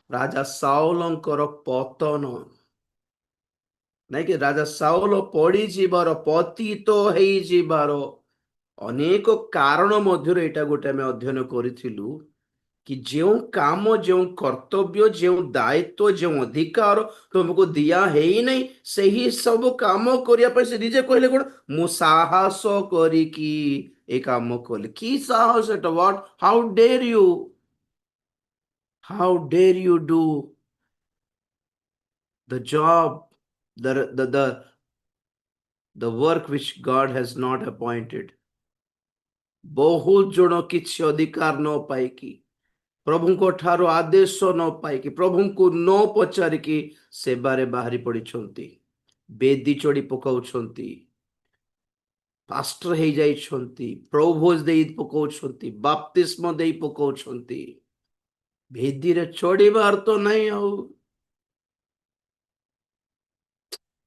ରାଜା ସାଉଲଙ୍କର ପତନ, ନାଇଁ କି ରାଜା ସାଉଲ ପଡିଯିବାର, ପତିତ ହେଇଯିବାର ଅନେକ କାରଣ ମଧ୍ୟରୁ ଏଇଟା ଗୋଟେ ଆମେ ଅଧ୍ୟୟନ କରିଥିଲୁ କି ଯେଉଁ କାମ, ଯେଉଁ କର୍ତ୍ତବ୍ୟ, ଯେଉଁ ଦାୟିତ୍ୱ, ଯେଉଁ ଅଧିକାର ତୁମକୁ ଦିଆ ହେଇନାହିଁ, ସେହି ସବୁ କାମ କରିବା ପାଇଁ ସେ ନିଜେ କହିଲେ କଣ, ମୁଁ ସାହସ କରିକି ଏ କାମ କଲି। କି ସାହସ ଏଟା? What, how dare you do the job, the work which God has not appointed? ବହୁତ ଜଣ କିଛି ଅଧିକାର ନ ପାଇକି, ପ୍ରଭୁଙ୍କ ଠାରୁ ଆଦେଶ ନ ପାଇକି, ପ୍ରଭୁଙ୍କୁ ନ ପଚାରିକି ସେବାରେ ବାହାରି ପଡ଼ିଛନ୍ତି, ବେଦି ଚଢ଼ି ପକାଉଛନ୍ତି, ପାଷ୍ଟର ହେଇଯାଇଛନ୍ତି, ପ୍ରଭୋଜ ଦେଇ ପକାଉଛନ୍ତି, ବାପ୍ତିସ୍ମ ଦେଇ ପକାଉଛନ୍ତି। ବେଦିରେ ଚଢ଼ିବାର ତ ନାହିଁ। ଆଉ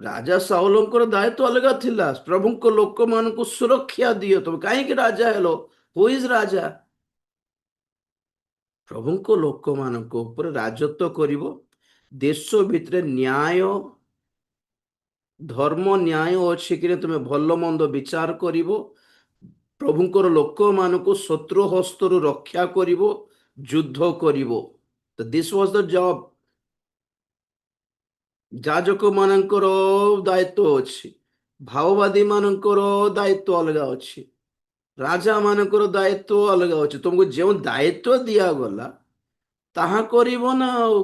ରାଜା ସାଉଲଙ୍କର ଦାୟିତ୍ୱ ଅଲଗା ଥିଲା, ପ୍ରଭୁଙ୍କ ଲୋକମାନଙ୍କୁ ସୁରକ୍ଷା ଦିଅ। ତମେ କାହିଁକି ରାଜା ହେଲ? ହୁ ଇଜ ରାଜା? ପ୍ରଭୁଙ୍କ ଲୋକମାନଙ୍କ ଉପରେ ରାଜତ୍ୱ କରିବ, ଦେଶ ଭିତରେ ନ୍ୟାୟ ଧର୍ମ ନ୍ୟାୟ ଅଛି କି ତୁମେ ଭଲ ମନ୍ଦ ବିଚାର କରିବ, ପ୍ରଭୁଙ୍କର ଲୋକମାନଙ୍କୁ ଶତ୍ରୁ ହସ୍ତରୁ ରକ୍ଷା କରିବ, ଯୁଦ୍ଧ କରିବ। ତ ଦିସ୍ ୱାଜ ଦ ଜବ୍। ଯାଜକ ମାନଙ୍କର ଦାୟିତ୍ୱ ଅଛି, ଭାଓବାଦୀ ମାନଙ୍କର ଦାୟିତ୍ୱ ଅଲଗା ଅଛି, ରାଜା ମାନଙ୍କର ଦାୟିତ୍ୱ ଅଲଗା ଅଛି। ତୁମକୁ ଯେଉଁ ଦାୟିତ୍ୱ ଦିଆଗଲା ତାହା କରିବ ନା। ଆଉ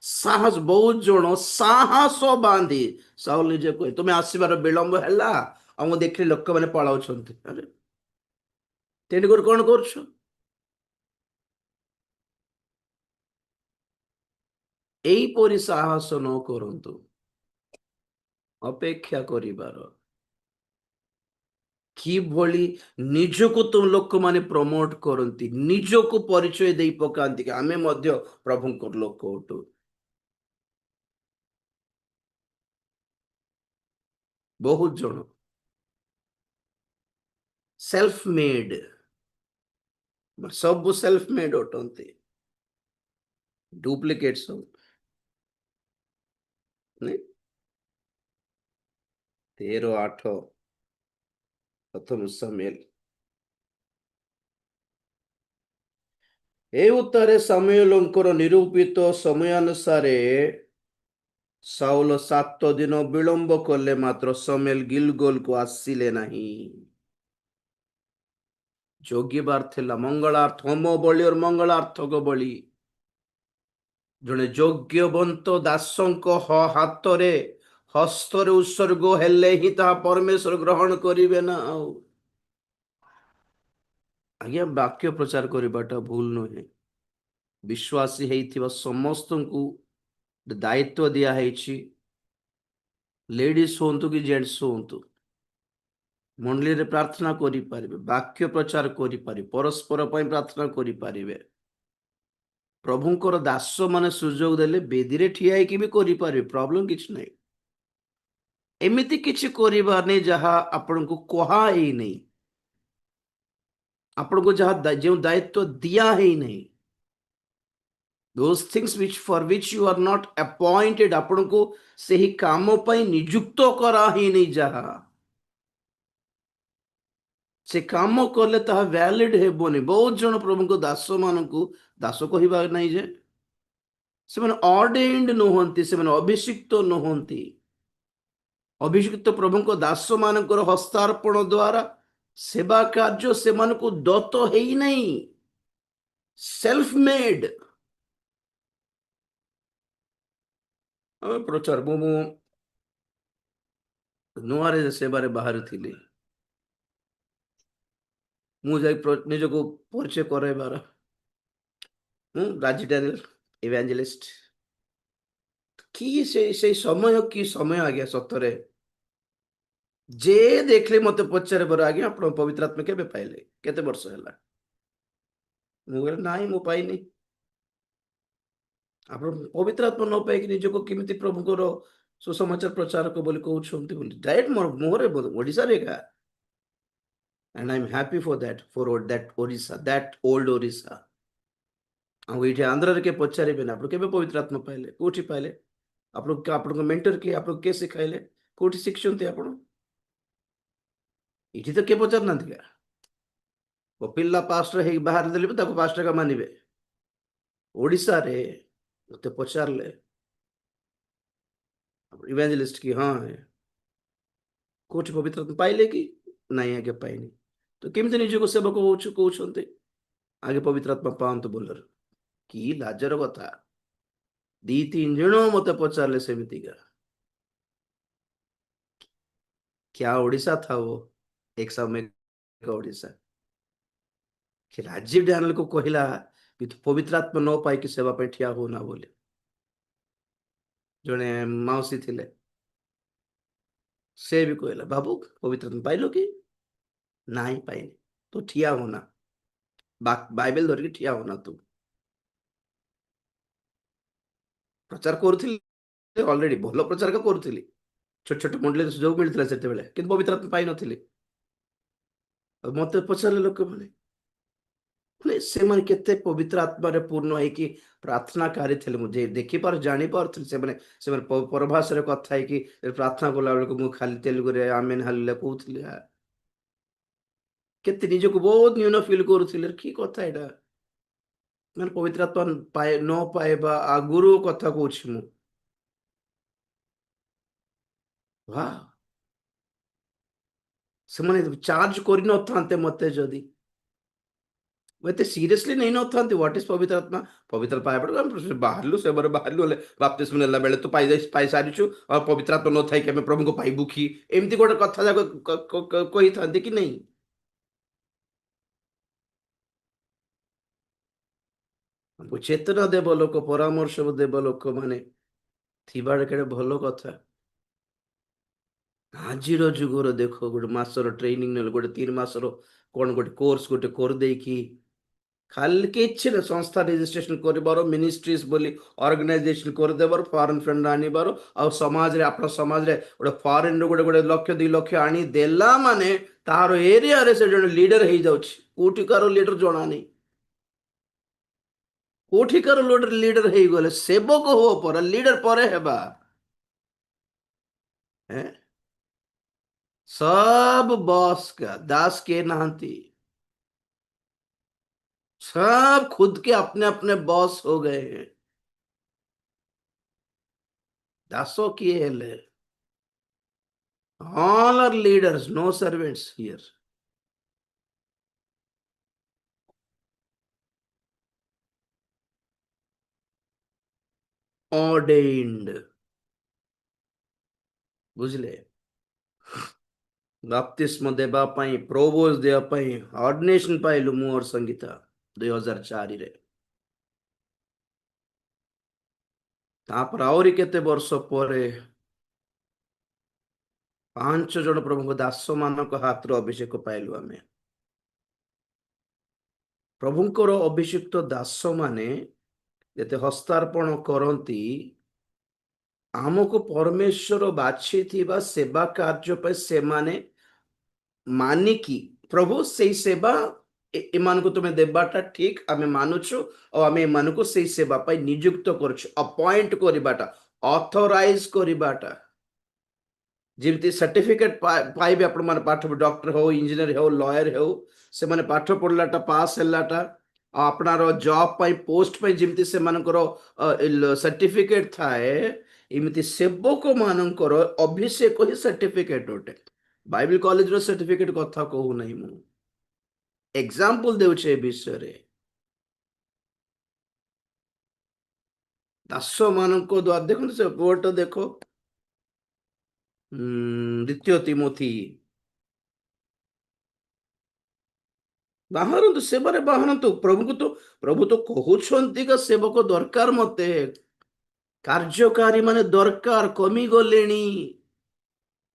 ସାହସ, ବହୁତ ଜଣ ସାହସ ବାନ୍ଧି, ସାଉଲ ନିଜେ କହେ ତୁମେ ଆସିବାର ବିଳମ୍ବ ହେଲା, ଆଉ ମୁଁ ଦେଖିଲି ଲୋକମାନେ ପଳାଉଛନ୍ତି। ଆରେ ତେଣୁକରି କଣ କରୁଛ? ଏଇପରି ସାହସ ନ କରନ୍ତୁ। ଅପେକ୍ଷା କରିବାର, କିଭଳି ନିଜକୁ ତ ଲୋକମାନେ ପ୍ରମୋଟ କରନ୍ତି, ନିଜକୁ ପରିଚୟ ଦେଇ ପକାନ୍ତି କି ଆମେ ମଧ୍ୟ ପ୍ରଭୁଙ୍କର ଲୋକ ଅଟୁ। ବହୁତ ଜଣ ସେଲ୍ଫ ମେଡ୍, ସବୁ ସେଲ୍ଫ ମେଡ୍ ଅଟନ୍ତି, ଡୁପ୍ଲିକେଟ ସବୁ। ନାଇଁ, 13:8 ପ୍ରଥମ ସାମୁଏଲ। ଏ ଉତ୍ତାରେ ସାମୁଏଲଙ୍କର ନିରୂପିତ ସମୟାନୁସାରେ ସାଉଲ 7 ଦିନ ବିଳମ୍ବ କଲେ, ମାତ୍ର ସାମୁଏଲ ଗିଲଗଲକୁ ଆସିଲେ ନାହିଁ। ଯୋଗିବାର ଥିଲା, ମଙ୍ଗଳାର୍ଥ ହୋମ ବଳି ଓ ମଙ୍ଗଳାର୍ଥକ ବଳି। ଜଣେ ଯୋଗ୍ୟବନ୍ତ ଦାସଙ୍କ ହାତରେ ହସ୍ତରେ ଉତ୍ସର୍ଗ ହେଲେ ହିଁ ତାହା ପରମେଶ୍ୱର ଗ୍ରହଣ କରିବେ ନା। ଆଉ ଆଜ୍ଞା, ବାକ୍ୟ ପ୍ରଚାର କରିବାଟା ଭୁଲ ନୁହେଁ। ବିଶ୍ୱାସୀ ହେଇଥିବା ସମସ୍ତଙ୍କୁ ଦାୟିତ୍ୱ ଦିଆହେଇଛି। ଲେଡିଜ ହୁଅନ୍ତୁ କି ଜେଣ୍ଟସ ହୁଅନ୍ତୁ, ମଣ୍ଡଳୀରେ ପ୍ରାର୍ଥନା କରିପାରିବେ, ବାକ୍ୟ ପ୍ରଚାର କରିପାରିବେ, ପରସ୍ପର ପାଇଁ ପ୍ରାର୍ଥନା କରିପାରିବେ। ପ୍ରଭୁଙ୍କର ଦାସ ମାନେ ସୁଯୋଗ ଦେଲେ ବେଦିରେ ଠିଆ ହେଇକି ବି କରିପାରିବେ, ପ୍ରୋବ୍ଲେମ କିଛି ନାହିଁ। ଏମିତି କିଛି କରିବାର ନାହିଁ ଯାହା ଆପଣଙ୍କୁ କୁହା ହେଇନାହିଁ, ଆପଣଙ୍କୁ ଯାହା ଯେଉଁ ଦାୟିତ୍ୱ ଦିଆ ହେଇନାହିଁ, those things for which you are not appointed, ଆପଣଙ୍କୁ ସେହି କାମ ପାଇଁ ନିଯୁକ୍ତ କରା ହେଇନି, ଯାହା ସେ କାମ କଲେ ତାହା ଭ୍ୟାଲିଡ ହେବନି। ବହୁତ ଜଣ ପ୍ରଭୁଙ୍କ ଦାସ ମାନଙ୍କୁ, ଦାସ କହିବା ନାହିଁ ଯେ ସେମାନେ ଅର୍ଡେନ୍ଡ ନୁହନ୍ତି, ସେମାନେ ଅଭିଷିକ୍ତ ନୁହନ୍ତି। ଅଭିଷିକ୍ତ ପ୍ରଭୁଙ୍କ ଦାସ ମାନଙ୍କର ହସ୍ତାର୍ପଣ ଦ୍ୱାରା ସେବା କାର୍ଯ୍ୟ ସେମାନଙ୍କୁ ଦତ୍ତ ହେଇନାହିଁ, ସେଲ୍ଫ ମେଡ୍। ପ୍ରଚାର, ମୁଁ ନୂଆରେ ସେବାରେ ବାହାରିଥିଲି, ମୁଁ ଯାଇ ନିଜକୁ ପରିଚୟ କରାଇବାର, ମୁଁ ରାଜି ଡାନିଏଲ ଇଭାଞ୍ଜେଲିଷ୍ଟ। କି ସେଇ ସମୟ, କି ସମୟ ଆଜ୍ଞା! ସତରେ ଯେ ଦେଖିଲେ ମତେ ପଚାରେ, ବର ଆଜ୍ଞା ଆପଣ ପବିତ୍ର ଆତ୍ମା କେବେ ପାଇଲେ, କେତେ ବର୍ଷ ହେଲା? ମୁଁ କହିଲି ନାଇଁ, ମୁଁ ପାଇନି। ଆପଣ ପବିତ୍ର ଆତ୍ମା ନ ପାଇକି ନିଜକୁ କେମିତି ପ୍ରଭୁଙ୍କର ସୁସମାଚାର ପ୍ରଚାରକ ବୋଲି କହୁଛନ୍ତି? ବୋଲି ଡାଇରେକ୍ଟ ମୋର ମୁହଁରେ, ଓଡ଼ିଶାରେ ଏକା। and I'm happy for that, for that Orissa, that old Orissa. ଆମକୁ ଏଇଠି ଆନ୍ଧ୍ରରେ କିଏ ପଚାରିବେନି ଆପଣ କେବେ ପବିତ୍ର ଆତ୍ମା ପାଇଲେ, କୋଉଠି ପାଇଲେ, ଆପଣଙ୍କ ମେଣ୍ଟର କିଏ, ଆପଣଙ୍କୁ କିଏ ଶିଖାଇଲେ, କୋଉଠି ଶିଖିଛନ୍ତି ଆପଣ? ଏଇଠି ତ କିଏ ପଚାରୁନାହାନ୍ତି କା। କପିଲା ପାଷ୍ଟର ହେଇକି ବାହାରି ଦେଲେ ବି ତାକୁ ପାଷ୍ଟର ଏକା ମାନିବେ। ଓଡ଼ିଶାରେ ମତେ ପଚାରିଲେ ଇଭାଞ୍ଜେଲିଷ୍ଟ କି ହଁ କୋଉଠି ପବିତ୍ର ଆତ୍ମା ପାଇଲେ କି? ନାଇଁ ଆଜ୍ଞା ପାଇନି। ତ କେମିତି ନିଜକୁ ସେବକ ହଉଛୁ କହୁଛନ୍ତି? ଆଗେ ପବିତ୍ର ଆତ୍ମା ପାଆନ୍ତୁ ବୋଲର। କି ଲାଜର କଥା। ଦି ତିନି ଜଣ ମତେ ପଚାରିଲେ ସେମିତିକା। क्या ओडिशा था वो एक समय का ओडिशा कि राजीव ଡାନିଏଲ को କହିଲା କି ତୁ ପବିତ୍ର ଆତ୍ମା ନ ପାଇକି ସେବା ପାଇଁ ଠିଆ ହୋନା ବୋଲି। ଜଣେ ମାଉସୀ ଥିଲେ, ସେ ବି କହିଲା ବାବୁ ପବିତ୍ର ଆତ୍ମା ପାଇଲୁ କି? ନାଇଁ ପାଇନି। ତୁ ଠିଆ ହୋନା, ବାଇବେଲ ଧରିକି ଠିଆ ହୋନା ତୁ। ପ୍ରଚାର କରୁଥିଲି, ଅଲରେଡି ଭଲ ପ୍ରଚାର କରୁଥିଲି, ଛୋଟ ଛୋଟ ମଣ୍ଡଳୀରେ ସୁଯୋଗ ମିଳିଥିଲା ସେତେବେଳେ, କିନ୍ତୁ ପବିତ୍ର ଆତ୍ମା ପାଇନଥିଲି। ଆଉ ମତେ ପଚାରିଲେ ଲୋକମାନେ ମାନେ ସେମାନେ କେତେ ପବିତ୍ର ଆତ୍ମାରେ ପୂର୍ଣ୍ଣ ହେଇକି ପ୍ରାର୍ଥନାକାରୀ ଥିଲେ, ମୁଁ ଯେ ଦେଖିପାରୁ ଜାଣିପାରୁଥିଲି ସେମାନେ ସେମାନେ ପରଭାଷାରେ କଥା ହେଇକି ପ୍ରାର୍ଥନା କଲା ବେଳକୁ ମୁଁ ଖାଲି ତେଲୁଗୁରେ ଆମେନ ହାଲେଲୁୟା କହୁଥିଲି। କେତେ ନିଜକୁ ବହୁତ ନ୍ୟୁନ ଫିଲ୍ କରୁଥିଲେ, କି କଥା ଏଇଟା। ମାନେ ପବିତ୍ର ଆତ୍ମା ନ ପାଇବା ଆଗରୁ କଥା କହୁଛି ମୁଁ। ୱାଓ, ସେମାନେ ଚାର୍ଜ କରିନଥାନ୍ତେ ମତେ ଯଦି, ମୁଁ ଏତେ ସିରିୟସଲି ନେଇନଥାନ୍ତି ହ୍ୱାଟ ଇଜ ପବିତ୍ର ଆତ୍ମା। ପବିତ୍ର ପାଇବା ଆମେ ବାହାରିଲୁ ସେମାନେ ବାହାରିଲୁ ହେଲେ ବାପ୍ତିସ୍ମ ନେଲା ବେଳେ ତୁ ପାଇସାରିଛୁ ଆଉ ପବିତ୍ର ଆତ୍ମା ନଥାଇକି ଆମେ ପ୍ରଭୁଙ୍କୁ ପାଇବୁ କି, ଏମିତି ଗୋଟେ କଥା ଯାକ କହିଥାନ୍ତି କି ନାହିଁ। ଆମକୁ ଚେତନା ଦେବ ଲୋକ, ପରାମର୍ଶ ଦେବ ଲୋକ ମାନେ ଥିବାଟା କେଡ଼େ ଭଲ କଥା। ଆଜିର ଯୁଗର ଦେଖ ଗୋଟେ ମାସର ଟ୍ରେନିଂ ନେଲେ, ଗୋଟେ 3 ମାସର କଣ ଗୋଟେ କୋର୍ସ ଗୋଟେ କରିଦେଇକି ଖାଲି କିଛି ନା ସଂସ୍ଥା ରେଜିଷ୍ଟ୍ରେସନ କରିବାର, ମିନିଷ୍ଟ୍ରିଜ ବୋଲି ଅର୍ଗାନାଇଜେସନ କରିଦେବାର, ଫରେନ୍ ଫ୍ରେଣ୍ଡ ଆଣିବାର, ଆଉ ସମାଜରେ ଆପଣ ସମାଜରେ ଗୋଟେ ଫରେନ୍ ରୁ ଗୋଟେ ଗୋଟେ ଲକ୍ଷ 2 ଲକ୍ଷ ଆଣି ଦେଲା ମାନେ ତାର ଏରିଆରେ ସେ ଜଣେ ଲିଡର ହେଇଯାଉଛି। କୋଉଠିକାର ଲିଡର ଜଣା ନାହିଁ, କୋଠିକାର ଲିଡର ହେଇଗଲେ ସେବକ ହୁଅ ପରେ ଲିଡର ପରେ ହେବା। हैं? सब बॉस का दास के नहांती, सब खुद के अपने अपने बॉस हो गए हैं। दासों किए हेले, all are leaders, no servants here. Ordained, ବୁଝିଲେ? ବାପ୍ତିସ୍ମ ଦେବା ପାଇଁ, ପ୍ରୋଭୋଜ ଦେବା ପାଇଁ ଅର୍ଡିନେସନ ପାଇଲୁ ମୁଁ और संगीता 2004 ରେ। ତାପରେ ଆହୁରି କେତେ ବର୍ଷ ପରେ 5 ଜଣ ପ୍ରଭୁଙ୍କ ଦାସ ମାନଙ୍କ ହାତର ଅଭିଷେକ ପାଇଲୁ ଆମେ। ପ୍ରଭୁଙ୍କର ଅଭିଷିକ୍ତ ଦାସ ମାନେ ଯେତେ ହସ୍ତାର୍ପଣ କରନ୍ତି, ଆମକୁ ପରମେଶ୍ୱର ବାଛିଥିବା ସେବା କାର୍ଯ୍ୟ ପାଇଁ ସେମାନେ ମାନିକି ପ୍ରଭୁ ସେଇ ସେବା ଏମାନଙ୍କୁ ତୁମେ ଦେବାଟା ଠିକ ଆମେ ମାନୁଛୁ, ଆଉ ଆମେ ଏମାନଙ୍କୁ ସେଇ ସେବା ପାଇଁ ନିଯୁକ୍ତ କରୁଛୁ। ଆପଏଣ୍ଟ କରିବାଟା, ଅଥରାଇଜ କରିବାଟା, ଯେମିତି ସାର୍ଟିଫିକେଟ ପାଇବେ ଆପଣ ମାନେ, ପାଠ ଡକ୍ଟର ହଉ, ଇଞ୍ଜିନିୟର ହଉ, ଲୟର ହଉ, ସେମାନେ ପାଠ ପଢିଲାଟା ପାସ୍ ହେଲାଟା, ଆଉ ଆପଣର ଜବ ପାଇଁ ପୋଷ୍ଟ ପାଇଁ ଯେମିତି ସେମାନଙ୍କର ସାର୍ଟିଫିକେଟ ଥାଏ, ଏମିତି ସେବକ ମାନଙ୍କର ଅଭିଷେକ ହିଁ ସାର୍ଟିଫିକେଟ ଗୋଟେ। ବାଇବେଲ କଲେଜର ସାର୍ଟିଫିକେଟ କଥା କହୁନାହିଁ ମୁଁ, ଏକ୍ସାମ୍ପଲ ଦେଉଛି ଏ ବିଷୟରେ। ଦାସ ମାନଙ୍କ ଦ୍ୱାରା ଦେଖନ୍ତୁ ସେ ବୋର୍ଡ ଦେଖ, ଦ୍ୱିତୀୟ ତିମୋଥୀ, ବାହାରନ୍ତୁ ସେବାରେ ବାହାରନ୍ତୁ। ପ୍ରଭୁ ତ କହୁଛନ୍ତି କି ସେବକ ଦରକାର, ମତେ କାର୍ଯ୍ୟକାରୀ ମାନେ ଦରକାର, କମିଗଲେଣି।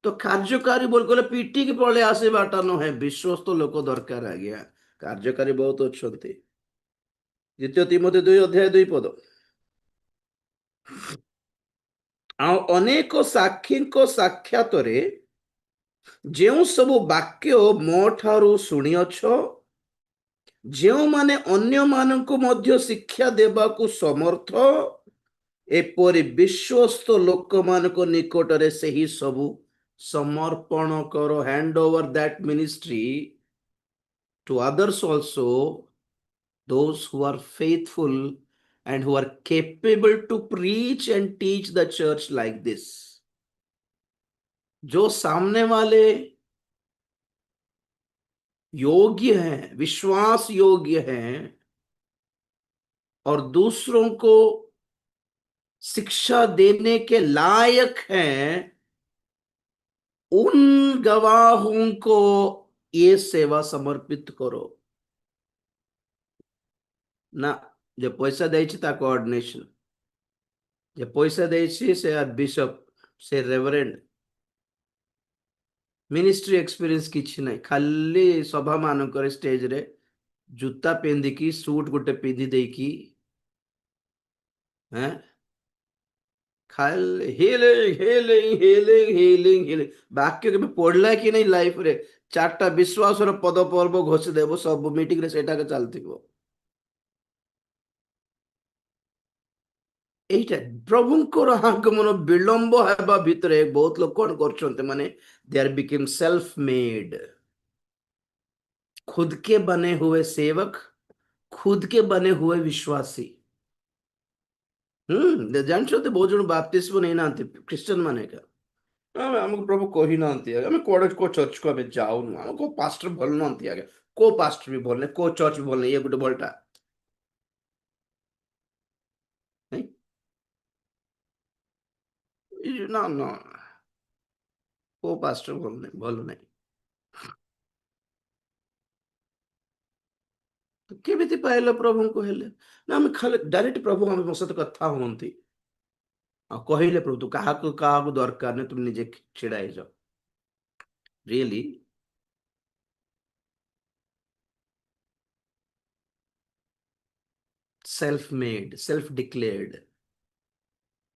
ତ କାର୍ଯ୍ୟକାରୀ ବୋଲି କହିଲେ ପିଟିକି ପଳେଇ ଆସିବାଟା ନୁହେଁ, ବିଶ୍ୱସ୍ତ ଲୋକ ଦରକାର ଆଜ୍ଞା। କାର୍ଯ୍ୟକାରୀ ବହୁତ ଅଛନ୍ତି। ଦ୍ୱିତୀୟ ତିମୋଥୀ 2 ଅଧ୍ୟାୟ 2 ପଦ, ଆଉ ଅନେକ ସାକ୍ଷୀଙ୍କ ସାକ୍ଷାତରେ ଯେଉଁ ସବୁ ବାକ୍ୟ ମୋ ଠାରୁ ଶୁଣିଅଛ ଯେଉଁମାନେ ଅନ୍ୟମାନଙ୍କୁ ମଧ୍ୟ ଶିକ୍ଷା ଦେବାକୁ ସମର୍ଥ, ଏପରି ବିଶ୍ୱସ୍ତ ଲୋକମାନଙ୍କ ନିକଟରେ ସେହି ସବୁ ସମର୍ପଣ କର। Hand over that ministry to others also, those who are faithful and who are capable to preach and teach the church like this. जो सामने वाले योग्य हैं, विश्वास योग्य हैं और दूसरों को शिक्षा देने के लायक हैं, उन गवाहों को ये सेवा समर्पित करो ना। जे पैसा ଦେଇଛି ତାକୁ ଅର୍ଡିନେସନ, ଯେ पैसा ଦେଇଛି ସେ ବିଶପ, ସେ ରେଭରେଣ୍ଡ, ମିନିଷ୍ଟ୍ରି ଏକ୍ସପିରିଏନ୍ସ କିଛି ନାହିଁ, ଖାଲି ସଭା ମାନଙ୍କରେ ଷ୍ଟେଜରେ ଜୁତା ପିନ୍ଧିକି ସୁଟ ଗୋଟେ ପିନ୍ଧି ଦେଇକି ଖାଲି healing healing healing healing healing, ବାକ୍ୟ କେବେ ପଢିଲା କି ନାହିଁ ଲାଇଫରେ? ଚାରିଟା ବିଶ୍ୱାସର ପଦ ପର୍ବ ଘୋଷି ଦେବ, ସବୁ ମିଟିଂରେ ସେଇଟାକେ ଚାଲିଥିବ। এইটা ପ୍ରଭୁଙ୍କର ଆଗମନ ବିଳମ୍ବ ହେବା ଭିତରେ ବହୁତ ଲୋକ କଣ କରୁଛନ୍ତି, ମାନେ ଦେ ଆର୍ ବିକେମ୍ ସେଲ୍ଫ मेड, खुद के बने हुए सेवक, खुद के बने हुए विश्वासी। ଜାଣିଛନ୍ତି ବହୁତ ଜଣ ବାପ୍ତିସ୍ମ ନେଇନାହାନ୍ତି ଖ୍ରୀଷ୍ଟିଆନ ମାନେ ଏକା। ଆମକୁ ପ୍ରଭୁ କହିନାହାନ୍ତି, ଆମେ କୁଆଡେ କୋଉ ଚର୍ଚ୍ଚକୁ ଆମେ ଯାଉନୁ, ଆମ କୋଉ ପାଷ୍ଟର ଭଲ ନାହାନ୍ତି ଆଜ୍ଞା, କୋଉ ପାଷ୍ଟର ବି ଭଲ ନାହିଁ, କୋଉ ଚର୍ଚ୍ଚ ବି ଭଲ ନାହିଁ, ଇଏ ଗୋଟେ ଭଲଟା ନା ନା, କୋଉ ପାଷ୍ଟର ଭଲ ନାହିଁ, ଭଲ ନାହିଁ। କେମିତି ପାଇଲ ପ୍ରଭୁଙ୍କୁ? ହେଲେ ନା ଆମେ ଖାଲି ଡାଇରେକ୍ଟ ପ୍ରଭୁ ଆମ ସହିତ କଥା ହୁଅନ୍ତି ଆଉ କହିଲେ, ପ୍ରଭୁ ତୁ କାହାକୁ କାହାକୁ ଦରକାର ନାହିଁ, ତୁମେ ନିଜେ ଛିଡା ହେଇଯାଅ। Really self made, self declared.